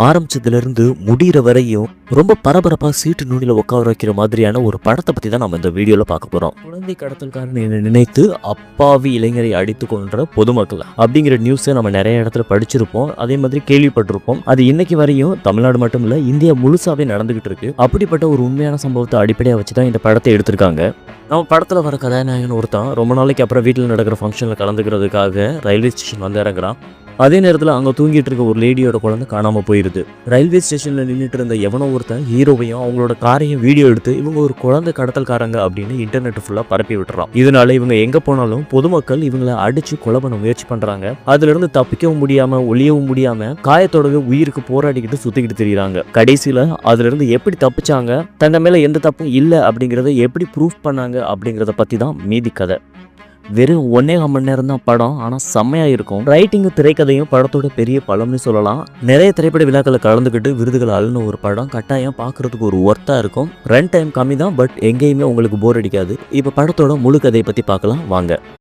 ஆரம்பிச்சதுல இருந்து முடிகிற வரையும் ரொம்ப பரபரப்பா சீட்டு நுனியில உட்கார வைக்கிற மாதிரியான ஒரு படத்தை பத்தி தான் நம்ம இந்த வீடியோல பார்க்க போறோம். குழந்தை கடத்தல்காரன் நினைத்து அப்பாவி இளைஞரை அடித்து கொன்ற பொதுமக்கள் அப்படிங்கிற நியூஸை நம்ம நிறைய இடத்துல படிச்சிருப்போம், அதே மாதிரி கேள்விப்பட்டிருப்போம். அது இன்னைக்கு வரையும் தமிழ்நாடு மட்டும் இல்ல, இந்தியா முழுசாவே நடந்துகிட்டு இருக்கு. அப்படிப்பட்ட ஒரு உண்மையான சம்பவத்தை அடிப்படையா வச்சுதான் இந்த படத்தை எடுத்திருக்காங்க. நம்ம படத்துல வர கதாநாயகன் ஒருத்தன் ரொம்ப நாளைக்கு அப்புறம் வீட்டில் நடக்கிற ஃபங்க்ஷன்ல கலந்துக்கிறதுக்காக ரயில்வே ஸ்டேஷன் வந்து இறங்குறான். அதே நேரத்தில் அங்கே தூங்கிட்டு இருக்க ஒரு லேடியோட குழந்தை காணாமல் போயிடுது. ரயில்வே ஸ்டேஷனில் நின்றுட்டு இருந்த எவனோ ஒருத்தன் ஹீரோவையும் அவங்களோட காரையும் வீடியோ எடுத்து இவங்க ஒரு குழந்தை கடத்தல்காரங்க அப்படின்னு இன்டர்நெட் ஃபுல்லாக பரப்பி விட்டுறான். இதனால இவங்க எங்கே போனாலும் பொதுமக்கள் இவங்களை அடிச்சு கொலை பண்ண முயற்சி பண்ணுறாங்க. அதுலேருந்து தப்பிக்கவும் முடியாமல் ஒளியவும் முடியாமல் காயத்தோடவே உயிருக்கு போராடிக்கிட்டு சுற்றிக்கிட்டு திரியிறாங்க. கடைசியில் அதுலேருந்து எப்படி தப்பிச்சாங்க, தன்னை மேலே எந்த தப்பும் இல்லை அப்படிங்கிறத எப்படி ப்ரூஃப் பண்ணாங்க அப்படிங்கிறத பற்றி தான் மீதி கதை. வெறும் 1.5 மணி நேரம் தான் படம், ஆனால் செம்மையாக இருக்கும். ரைட்டிங்கு திரைக்கதையும் படத்தோட பெரிய பலம்னு சொல்லலாம். நிறைய திரைப்பட விழாக்களில் கலந்துக்கிட்டு விருதுகள் அழுன ஒரு படம். கட்டாயம் பார்க்குறதுக்கு ஒரு ஒர்த்தாக இருக்கும். ரன் டைம் கம்மி தான், பட் எங்கேயுமே உங்களுக்கு போர் அடிக்காது. இப்போ படத்தோட முழு கதையை பற்றி பார்க்கலாம் வாங்க.